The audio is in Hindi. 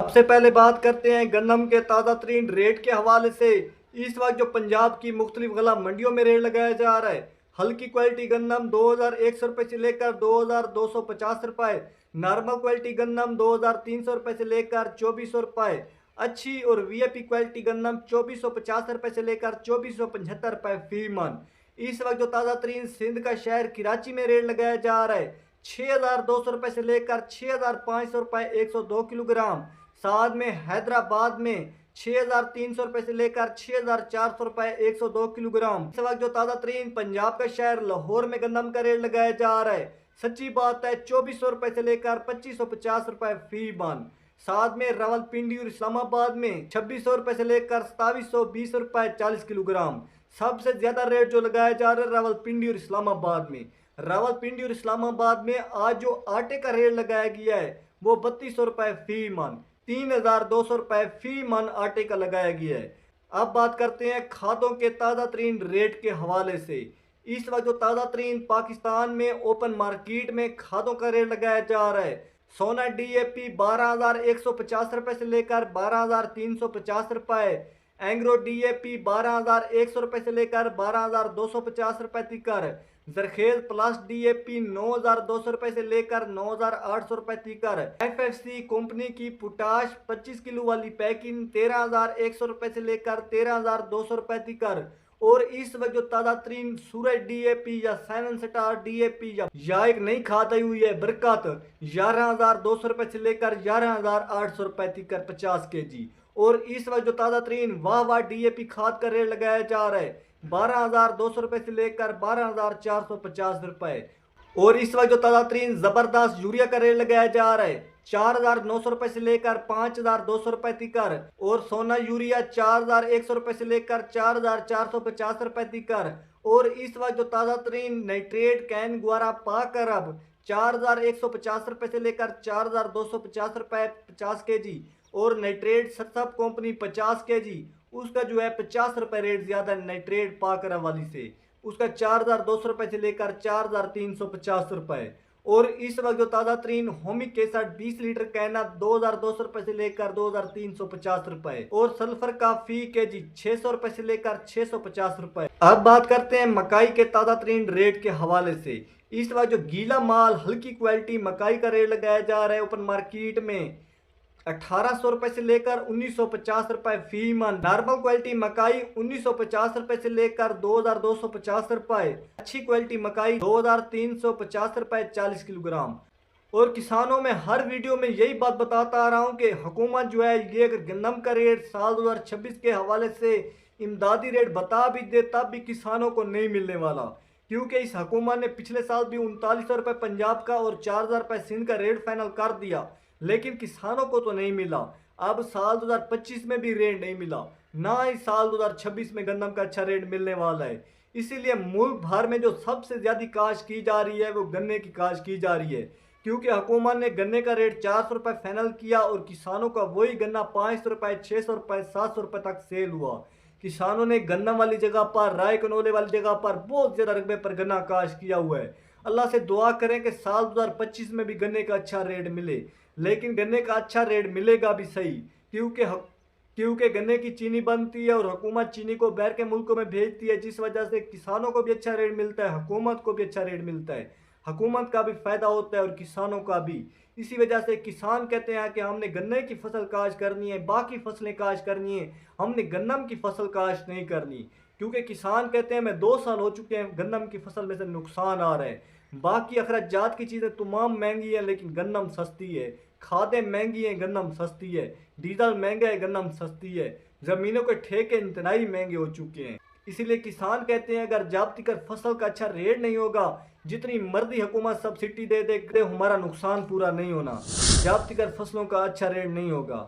सबसे पहले बात करते हैं गन्नम के ताज़ा तरीन रेट के हवाले से। इस वक्त जो पंजाब की मुख्तलिफ गला मंडियों में रेट लगाया जा रहा है, हल्की क्वालिटी गन्नम 2100 रुपये से लेकर 2250 रुपये, नॉर्मल क्वालिटी गन्नम 2300 रुपये से लेकर 2400 रुपये, अच्छी और वीआईपी क्वालिटी गन्नम 2450 रुपये से लेकर 2475 रुपये फी मन। इस वक्त जो ताज़ा तरीन सिंध का शहर कराची में रेट लगाया जा रहा है 6200 रुपये से लेकर 6500 रुपये 102 किलोग्राम। साथ में हैदराबाद में 6300 रुपये से लेकर 6400 रुपये 102 किलोग्राम। इस वक्त जो ताज़ा तरीन पंजाब का शहर लाहौर में गंदम का रेट लगाया जा रहा है, सच्ची बात है 2400 रुपये से लेकर 2550 रुपये फी मन। साथ में रावलपिंडी और इस्लामाबाद में 2600 रुपये से लेकर 2720 रुपये 40 किलोग्राम। सबसे ज़्यादा रेट जो लगाया जा रहा है रावलपिंडी और इस्लामाबाद में। रावलपिंडी और इस्लामाबाद में आज जो आटे का रेट लगाया गया है वो 3200 रुपये फी मन, 3200 रुपये फी मन आटे का लगाया गया है। अब बात करते हैं खादों के ताज़ा तरीन रेट के हवाले से। इस वक्त जो ताज़ा तरीन पाकिस्तान में ओपन मार्केट में खादों का रेट लगाया जा रहा है, सोना डीएपी 12150 रुपये से लेकर 12350 रुपये, एंग्रो डीएपी 12100 रुपये से लेकर 12250 रुपये तिकर, जरखेज प्लस डीएपी 9200 रुपये से लेकर 9800 रुपये तिकर, एफएफसी कंपनी की पोटाश 25 किलो वाली पैकिंग 13100 रुपये से लेकर 13200 रुपये तिकर। और इस वक्त जो ताज़ा तरीन सूरज डीएपी या 7 स्टार डीएपी या एक नई खाद आई हुई है बरकत 11200 रुपये से लेकर 11800 रुपये तिकर 50 kg। और इस वक्त जो ताज़ा तरीन वाह डीएपी खाद का रेट लगाया जा रहा है 12200 रुपये से लेकर 12450 रुपये। और इस वक्त जो ताज़ा तरीन ज़बरदस्त यूरिया का रेट लगाया जा रहा है 4900 रुपये से लेकर 5200 रुपये तिकर। और सोना यूरिया 4100 रुपये से लेकर 4450 रुपये तिकर। और इस वक्त जो ताज़ा तरीन नाइट्रेट कैन गुआरा पाक अरब 4150 रुपये से लेकर 4250 रुपये 50 kg। और नाइट्रेट सब कंपनी 50 kg उसका जो है 50 रुपये रेट ज़्यादा है नाइट्रेट पाक अरब वाली से, उसका 4200 रुपये से लेकर 4350 रुपये। और इस वक्त जो ताज़ा तरीन होमिक एसिड 20 लीटर कहना 2200 रुपये से लेकर 2350 रुपये। और सल्फर का फी केजी 600 रुपये से लेकर 650 रुपये। अब बात करते हैं मकाई के ताज़ा तरीन रेट के हवाले से। इस वक्त जो गीला माल हल्की क्वालिटी मकाई का रेट लगाया जा रहा है ओपन मार्केट में 1800 रुपये से लेकर 1950 रुपये फी मन। नॉर्मल क्वालिटी मकाई 1950 रुपये से लेकर 2250 रुपये, अच्छी क्वालिटी मकाई 2350 रुपये 40 किलोग्राम। और किसानों में हर वीडियो में यही बात बताता आ रहा हूँ कि हुकूमत जो है ये अगर गंदम का रेट साल 2026 के हवाले से इमदादी रेट बता भी दे तब भी किसानों को नहीं मिलने वाला, क्योंकि इस हुकूमत ने पिछले साल भी 3900 रुपये पंजाब का और 4000 रुपये सिंध का रेट फाइनल कर दिया, लेकिन किसानों को तो नहीं मिला। अब साल 2025 में भी रेट नहीं मिला, ना ही साल 2026 में गंदम का अच्छा रेट मिलने वाला है। इसीलिए मुल्क भर में जो सबसे ज़्यादा काश्त की जा रही है वो गन्ने की काश्त की जा रही है, क्योंकि हुकूमत ने गन्ने का रेट 400 रुपये फाइनल किया और किसानों का वही गन्ना 500 रुपये 600 रुपये 700 रुपये तक सेल हुआ। किसानों ने गन्ना वाली जगह पर राय कनोले वाली जगह पर बहुत ज़्यादा रकबे पर गन्ना काश्त किया हुआ है। अल्लाह से दुआ करें कि साल 2025 में भी गन्ने का अच्छा रेट मिले, लेकिन गन्ने का अच्छा रेट मिलेगा भी सही, क्योंकि गन्ने की चीनी बनती है और हुकूमत चीनी को बाहर के मुल्कों में भेजती है, जिस वजह से किसानों को भी अच्छा रेट मिलता है, हुकूमत को भी अच्छा रेट मिलता है, हुकूमत का भी फ़ायदा होता है और किसानों का भी। इसी वजह से किसान कहते हैं कि हमने गन्ने की फसल काश्त करनी है, बाकी फसलें काश्त करनी है, हमने गन्नम की फसल काश्त नहीं करनी, क्योंकि किसान कहते हैं मैं 2 साल हो चुके हैं गन्नम की फसल में से नुकसान आ रहा है। बाकी अखराजात की चीज़ें तमाम महंगी हैं लेकिन गन्नम सस्ती है, खादें महंगी हैं गन्नम सस्ती है, डीजल महंगा है गन्नम सस्ती है, ज़मीनों के ठेके इंतहाई महंगे हो चुके हैं। इसीलिए किसान कहते हैं अगर जब तक फसल का अच्छा रेट नहीं होगा, जितनी मर्जी हुकूमत सब्सिडी दे दे हमारा नुकसान पूरा नहीं होना, जब तक फसलों का अच्छा रेट नहीं होगा।